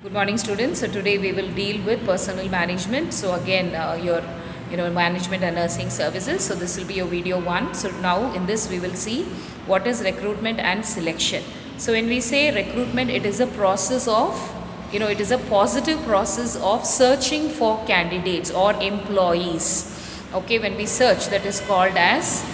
Good morning, students. So today we will deal with personal management. So again, your management and nursing services. So this will be your video one. So now in this we will see what is recruitment and selection. So when we say recruitment, it is a process of it is a positive process of searching for candidates or employees. Okay, when we search, that is called as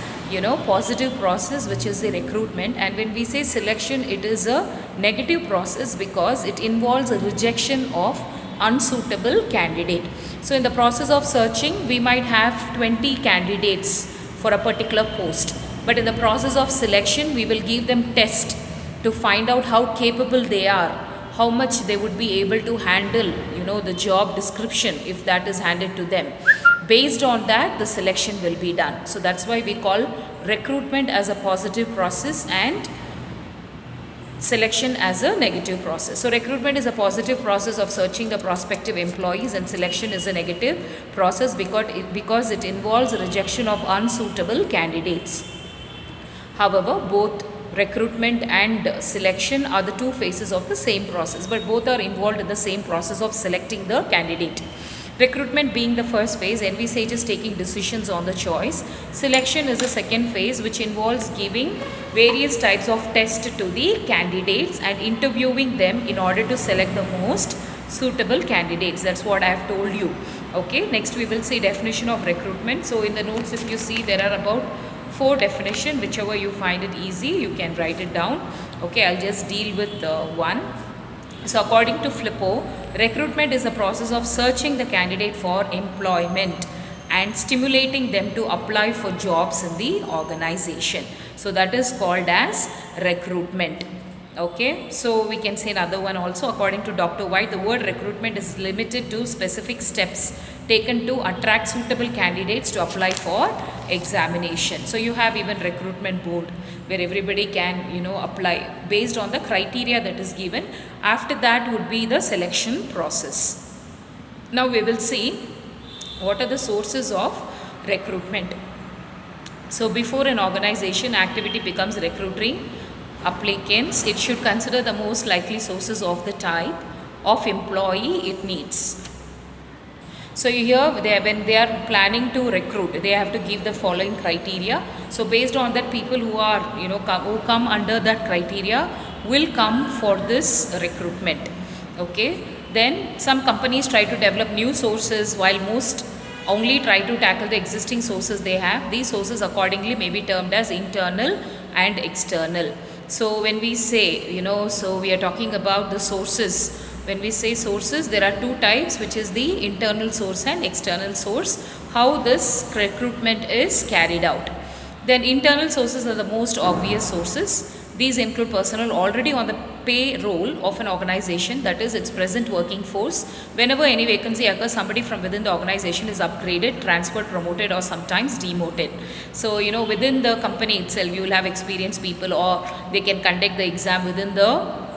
positive process, which is the recruitment. And when we say selection, it is a negative process because it involves a rejection of unsuitable candidate. So in the process of searching, we might have 20 candidates for a particular post, but in the process of selection, we will give them test to find out how capable they are, how much they would be able to handle the job description if that is handed to them. Based on that, the selection will be done. So that's why we call recruitment as a positive process and selection as a negative process. So recruitment is a positive process of searching the prospective employees, and selection is a negative process because it involves rejection of unsuitable candidates. However, both recruitment and selection are the two phases of the same process, but both are involved in the same process of selecting the candidate. Recruitment being the first phase, envisage is taking decisions on the choice. Selection is the second phase, which involves giving various types of tests to the candidates and interviewing them in order to select the most suitable candidates. That's what I have told you. Okay, next we will see definition of recruitment. So in the notes, if you see, there are about 4 definitions. Whichever you find it easy, you can write it down. Okay, I'll just deal with one. So according to Flippo, recruitment is a process of searching the candidate for employment and stimulating them to apply for jobs in the organization. So that is called as recruitment. Okay, so we can say another one also. According to Dr. White, the word recruitment is limited to specific steps taken to attract suitable candidates to apply for examination. So you have even recruitment board where everybody can apply based on the criteria that is given. After that would be the selection process. Now we will see what are the sources of recruitment. So before an organization activity becomes recruiting applicants, it should consider the most likely sources of the type of employee it needs. So here, when they are planning to recruit, they have to give the following criteria. So based on that, people who are who come under that criteria will come for this recruitment. Okay. Then some companies try to develop new sources, while most only try to tackle the existing sources they have. These sources accordingly may be termed as internal and external. So when we say, so we are talking about the sources. When we say sources, there are 2 types, which is the internal source and external source. How this recruitment is carried out. Then internal sources are the most obvious sources. These include personnel already on the payroll of an organization, that is its present working force. Whenever any vacancy occurs, somebody from within the organization is upgraded, transferred, promoted, or sometimes demoted. So within the company itself, you will have experienced people, or they can conduct the exam within the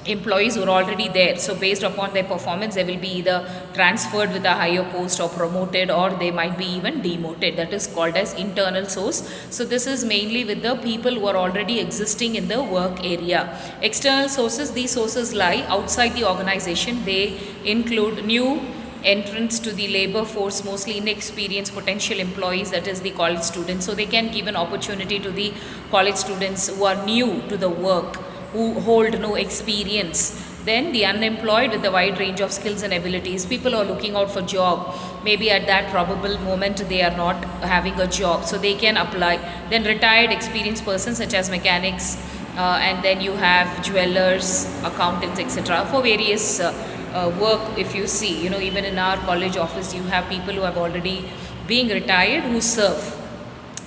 employees who are already there. So based upon their performance, they will be either transferred with a higher post or promoted, or they might be even demoted. That is called as internal source. So this is mainly with the people who are already existing in the work area. External sources, these sources lie outside the organization. They include new entrants to the labor force, mostly inexperienced potential employees, that is the college students. So they can give an opportunity to the college students who are new to the work, who hold no experience. Then the unemployed with a wide range of skills and abilities. People are looking out for job. Maybe at that probable moment they are not having a job, so they can apply. Then retired experienced persons such as mechanics, and then you have jewelers, accountants, etc. for various work. If you see, even in our college office, you have people who have already been retired who serve.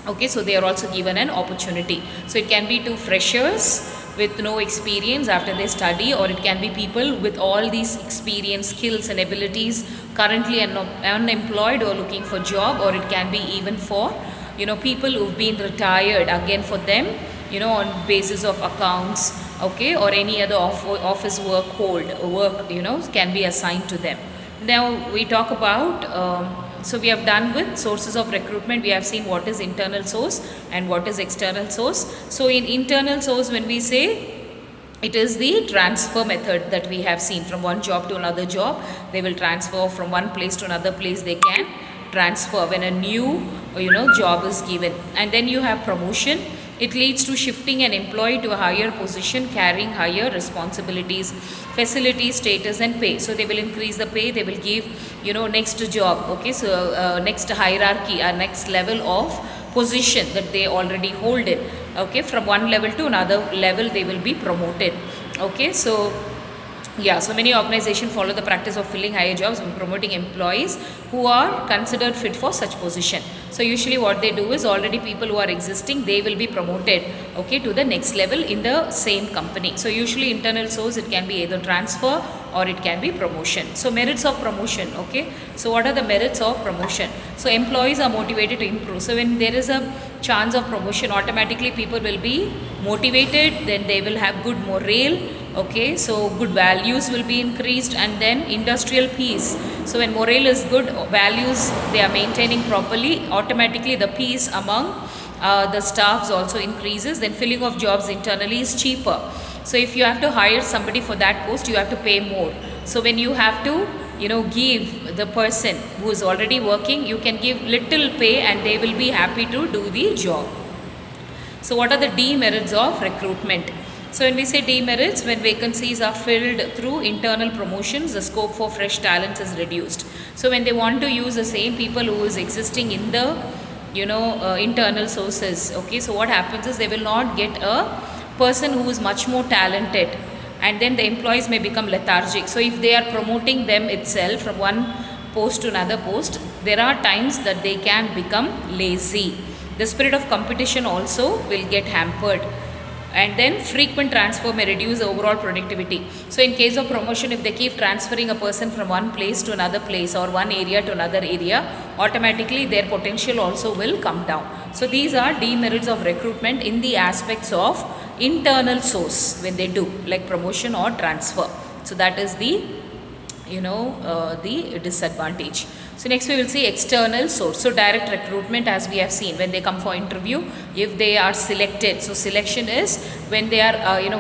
Okay, so they are also given an opportunity. So it can be to freshers with no experience after they study, or it can be people with all these experience, skills and abilities currently unemployed or looking for job, or it can be even for people who've been retired, again for them on basis of accounts, okay, or any other office work can be assigned to them. Now we talk about so we have done with sources of recruitment. We have seen what is internal source and what is external source. So in internal source, when we say It is the transfer method that we have seen from one job to another job. They will transfer from one place to another place. They can transfer when a new job is given. And then you have promotion. It leads to shifting an employee to a higher position, carrying higher responsibilities, facilities, status and pay. So they will increase the pay. They will give next job. Okay, so next hierarchy, next level of position that they already hold it. Okay, from one level to another level they will be promoted. Okay, so yeah, so many organizations follow the practice of filling higher jobs and promoting employees who are considered fit for such position. So usually what they do is, already people who are existing, they will be promoted, okay, to the next level in the same company. So usually internal source, it can be either transfer or it can be promotion. So merits of promotion, okay. So what are the merits of promotion? So employees are motivated to improve. So when there is a chance of promotion, automatically people will be motivated, then they will have good morale. Okay, so good values will be increased, and then industrial peace. So when morale is good, values they are maintaining properly, automatically the peace among the staffs also increases. Then filling of jobs internally is cheaper. So if you have to hire somebody for that post, you have to pay more. So when you have to give the person who is already working, you can give little pay and they will be happy to do the job. So what are the demerits of recruitment? So when we say demerits, when vacancies are filled through internal promotions, the scope for fresh talents is reduced. So when they want to use the same people who is existing in the internal sources, okay, so what happens is they will not get a person who is much more talented, and then the employees may become lethargic. So if they are promoting them itself from one post to another post, there are times that they can become lazy. The spirit of competition also will get hampered. And then frequent transfer may reduce the overall productivity. So in case of promotion, if they keep transferring a person from one place to another place or one area to another area, automatically their potential also will come down. So these are demerits of recruitment in the aspects of internal source when they do like promotion or transfer. So that is the the disadvantage. So next we will see external source. So direct recruitment, as we have seen, when they come for interview, if they are selected. So selection is when they are,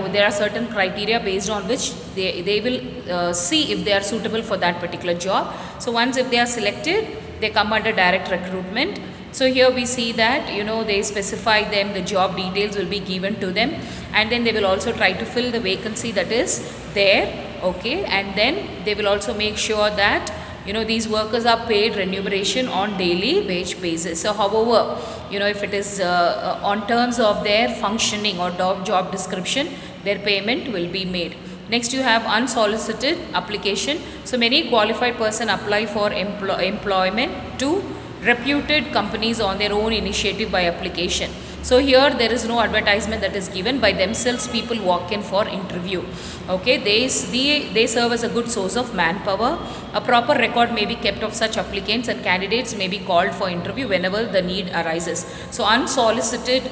there are certain criteria based on which they will see if they are suitable for that particular job. So once if they are selected, they come under direct recruitment. So here we see that, they specify them, the job details will be given to them, and then they will also try to fill the vacancy that is there. Okay, and then they will also make sure that these workers are paid remuneration on daily wage basis. So however, if it is on terms of their functioning or job description, their payment will be made. Next you have unsolicited application. So many qualified person apply for employment to reputed companies on their own initiative by application. So here there is no advertisement that is given, by themselves people walk in for interview. Okay, they serve as a good source of manpower. A proper record may be kept of such applicants, and candidates may be called for interview whenever the need arises. So unsolicited,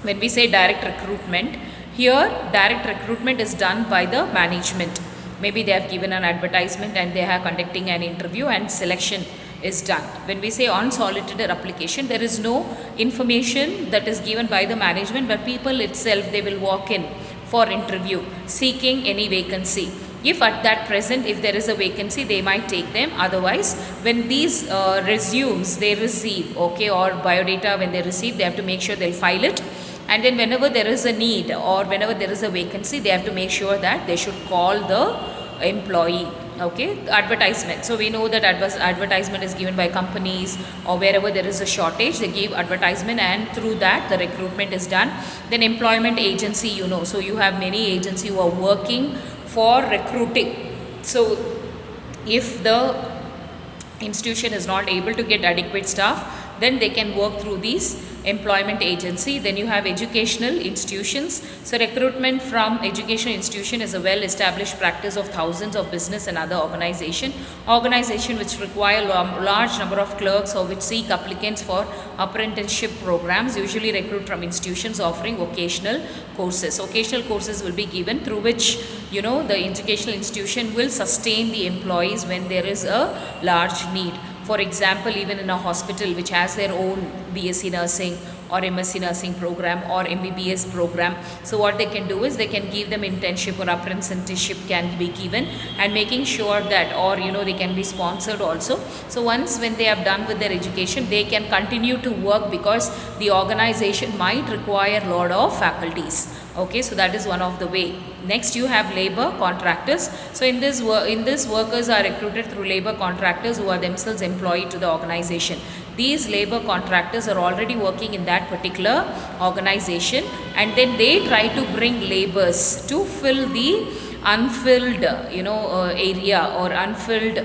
when we say direct recruitment, here direct recruitment is done by the management. Maybe they have given an advertisement and they are conducting an interview and selection is done. When we say unsolicited application, there is no information that is given by the management, but people itself, they will walk in for interview seeking any vacancy. If at that present, if there is a vacancy, they might take them. Otherwise, when these resumes they receive, okay, or biodata when they receive, they have to make sure they'll file it. And then whenever there is a need or whenever there is a vacancy, they have to make sure that they should call the employee. Okay, advertisement. So we know that advertisement is given by companies, or wherever there is a shortage, they give advertisement, and through that the recruitment is done. Then employment agency, so you have many agencies who are working for recruiting. So if the institution is not able to get adequate staff, then they can work through these employment agency. Then you have educational institutions. So recruitment from educational institution is a well established practice of thousands of business and other organization which require large number of clerks or which seek applicants for apprenticeship programs, usually recruit from institutions offering vocational courses. Vocational courses will be given through which the educational institution will sustain the employees when there is a large need. For example, even in a hospital which has their own BSc nursing or MSc nursing program or MBBS program, so what they can do is they can give them internship or apprenticeship can be given, and making sure that, or they can be sponsored also. So once when they have done with their education, they can continue to work because the organization might require a lot of faculties. Okay, so that is one of the way. Next you have labor contractors. So in this workers are recruited through labor contractors who are themselves employed to the organization. These labor contractors are already working in that particular organization, and then they try to bring labors to fill the unfilled area or unfilled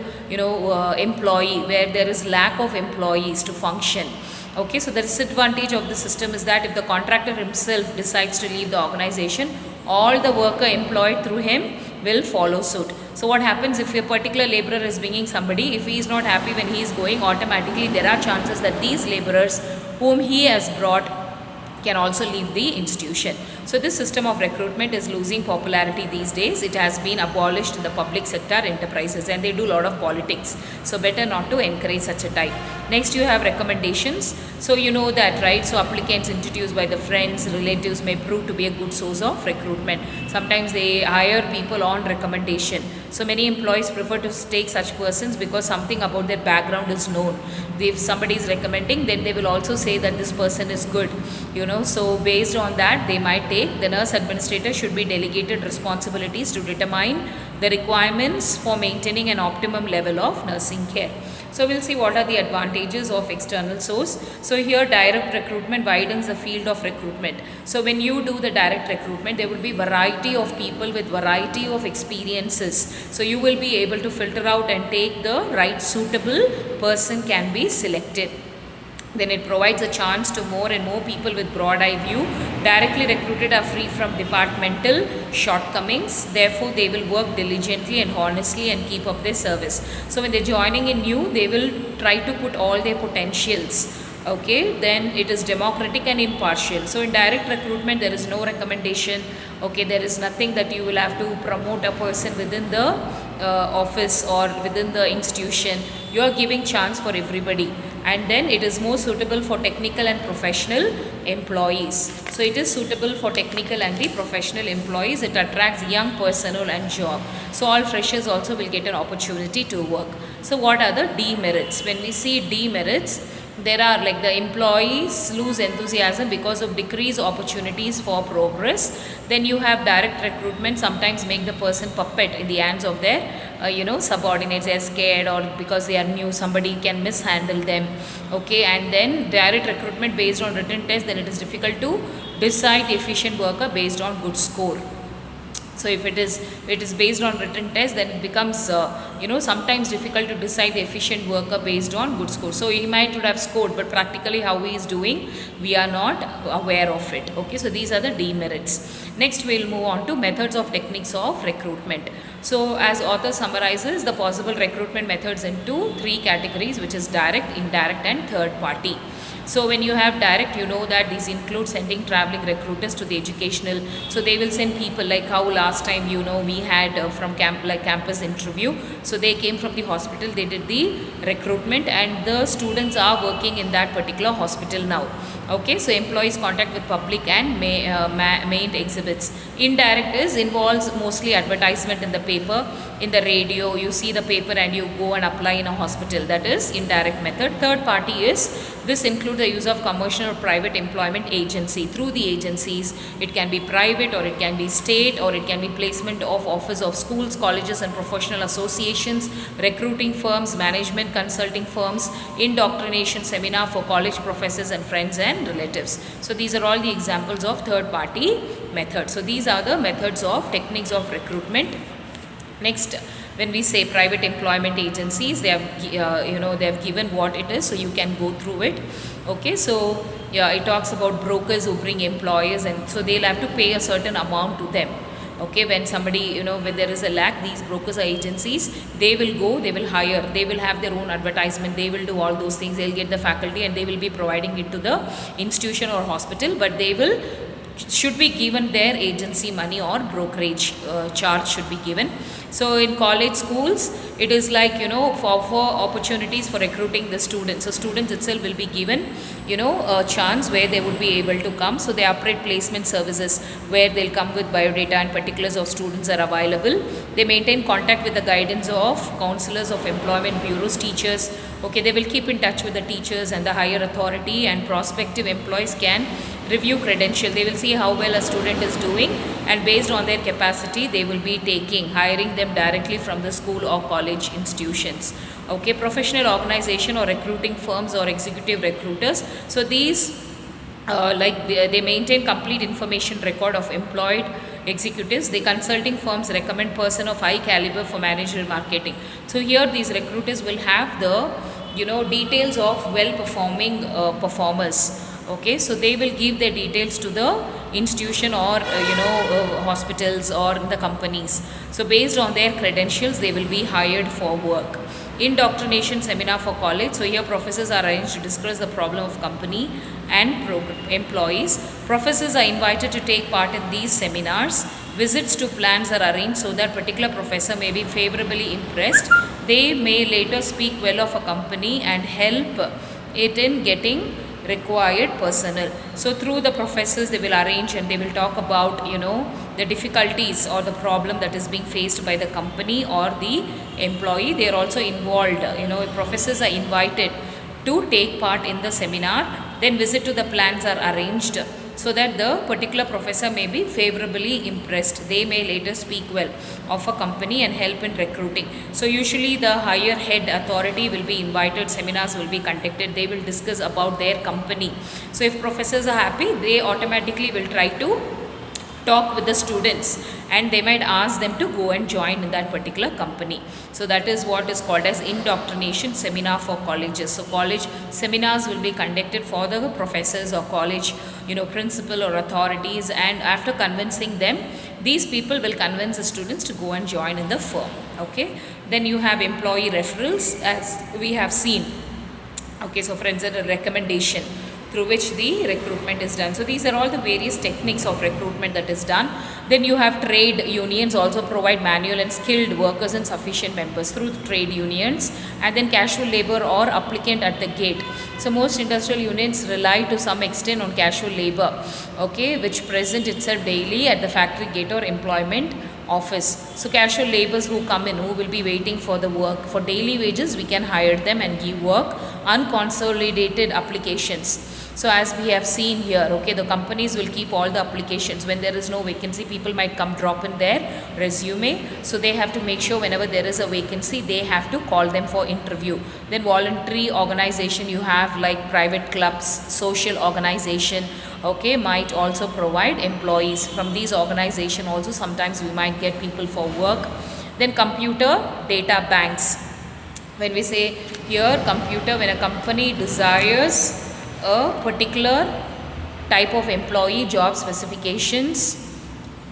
employee where there is lack of employees to function. Okay, so the disadvantage of the system is that if the contractor himself decides to leave the organization, all the worker employed through him will follow suit. So what happens if a particular laborer is bringing somebody, if he is not happy when he is going, automatically there are chances that these laborers whom he has brought can also leave the institution. So this system of recruitment is losing popularity these days. It has been abolished in the public sector enterprises, and they do a lot of politics. So better not to encourage such a type. Next you have recommendations. So you know that, right? So applicants introduced by the friends, relatives may prove to be a good source of recruitment. Sometimes they hire people on recommendation. So many employees prefer to take such persons because something about their background is known. If somebody is recommending, then they will also say that this person is good. So based on that, they might take. The nurse administrator should be delegated responsibilities to determine the requirements for maintaining an optimum level of nursing care. So we'll see what are the advantages of external source. So here direct recruitment widens the field of recruitment. So when you do the direct recruitment, there will be variety of people with variety of experiences. So you will be able to filter out and take the right suitable person can be selected. Then it provides a chance to more and more people with broad eye view. Directly recruited are free from departmental shortcomings. Therefore, they will work diligently and honestly and keep up their service. So when they're joining in new, they will try to put all their potentials. Okay, then it is democratic and impartial. So in direct recruitment, there is no recommendation. Okay, there is nothing that you will have to promote a person within the office or within the institution. You are giving chance for everybody, and then it is more suitable for technical and professional employees. So it is suitable for technical and the professional employees. It attracts young personnel and job. So all freshers also will get an opportunity to work. So what are the demerits? When we see demerits, there are like the employees lose enthusiasm because of decreased opportunities for progress. Then you have direct recruitment sometimes make the person puppet in the hands of their subordinates. They are scared, or because they are new, somebody can mishandle them. Okay, and then direct recruitment based on written test, then it is difficult to decide the efficient worker based on good score. So if it is based on written test, then it becomes sometimes difficult to decide the efficient worker based on good score. So he might would have scored, but practically how he is doing, we are not aware of it. Okay, so these are the demerits. Next we'll move on to methods of techniques of recruitment. So as author summarizes the possible recruitment methods into 3 categories, which is direct, indirect and third party. So when you have direct, you know that these include sending traveling recruiters to the educational. So they will send people like how last time we had from campus interview. So they came from the hospital, they did the recruitment, and the students are working in that particular hospital now. Okay, so employees contact with public and main exhibits. Indirect involves mostly advertisement in the paper, in the radio. You see the paper and you go and apply in a hospital. That is indirect method. Third party this includes the use of commercial or private employment agency. Through the agencies, it can be private or it can be state, or it can be placement of office of schools, colleges and professional associations, recruiting firms, management consulting firms, indoctrination seminar for college professors and friends and relatives. So these are all the examples of third party methods. So these are the methods of techniques of recruitment. Next, when we say private employment agencies, they have they have given what it is, so you can go through it. Okay, so yeah, it talks about brokers who bring employers, and so they'll have to pay a certain amount to them. Okay, when somebody, when there is a lack, these brokers or agencies, they will go, they will hire, they will have their own advertisement, they will do all those things, they'll get the faculty and they will be providing it to the institution or hospital, but they should be given their agency money or brokerage charge should be given. So in college schools, it is like, for opportunities for recruiting the students. So students itself will be given, a chance where they would be able to come. So they operate placement services where they'll come with biodata and particulars of students are available. They maintain contact with the guidance of counselors of employment bureaus, teachers. Okay, they will keep in touch with the teachers and the higher authority, and prospective employees can review credential. They will see how well a student is doing, and based on their capacity they will be hiring them directly from the school or college institutions. Okay, professional organization or recruiting firms or executive recruiters. So these they maintain complete information record of employed executives. The consulting firms recommend person of high caliber for managerial marketing. So here these recruiters will have the details of well performing performers. Okay, so they will give their details to the institution or hospitals or the companies. So based on their credentials they will be hired for work. Indoctrination seminar for college. So here professors are arranged to discuss the problem of company and employees. Professors are invited to take part in these seminars. Visits to plants are arranged so that particular professor may be favorably impressed. They may later speak well of a company and help it in getting required personnel. So through the professors they will arrange and they will talk about the difficulties or the problem that is being faced by the company or the employee. They are also involved, professors are invited to take part in the seminar. Then visit to the plants are arranged so that the particular professor may be favorably impressed. They may later speak well of a company and help in recruiting. So usually the higher head authority will be invited, seminars will be conducted, they will discuss about their company. So if professors are happy, they automatically will try to talk with the students and they might ask them to go and join in that particular company. So that is what is called as indoctrination seminar for colleges. So college seminars will be conducted for the professors or college principal or authorities, and after convincing them, these people will convince the students to go and join in the firm. Okay, then you have employee referrals, as we have seen. Okay, so friends, a recommendation through which the recruitment is done. So these are all the various techniques of recruitment that is done. Then you have trade unions also provide manual and skilled workers and sufficient members through trade unions, and then casual labor or applicant at the gate. So most industrial unions rely to some extent on casual labor, okay, which present itself daily at the factory gate or employment office. So casual laborers who come in, who will be waiting for the work for daily wages, we can hire them and give work. Unconsolidated applications. So as we have seen here, okay, the companies will keep all the applications. When there is no vacancy, people might come drop in their resume. So they have to make sure whenever there is a vacancy, they have to call them for interview. Then voluntary organization, you have like private clubs, social organization, okay, might also provide employees. From these organization also sometimes we might get people for work. Then computer data banks. When we say here computer, when a company desires a particular type of employee, job specifications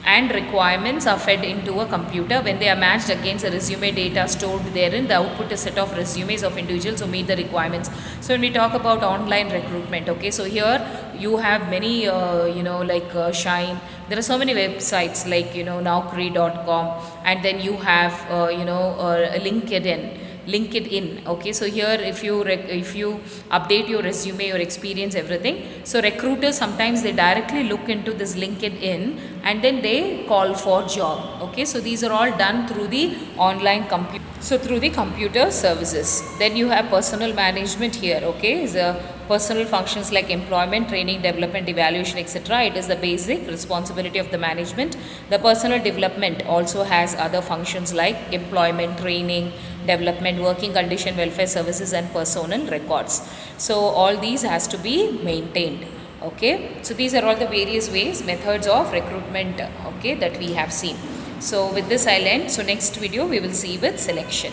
and requirements are fed into a computer. When they are matched against the resume data stored therein, the output is set of resumes of individuals who meet the requirements. So when we talk about online recruitment, okay, so here you have many Shine, there are so many websites like Naukri.com, and then you have LinkedIn. Okay, so here if you update your resume, your experience, everything, so recruiters sometimes they directly look into this LinkedIn and then they call for job. Okay, so these are all done through the online computer, so through the computer services. Then you have personal management here. Okay, is a personal functions like employment, training, development, evaluation, etc. It is the basic responsibility of the management. The personal development also has other functions like employment, training, development, working condition, welfare services and personal records. So all these has to be maintained. Okay, so these are all the various ways, methods of recruitment, okay, that we have seen. So with this I'll end. So next video we will see with selection.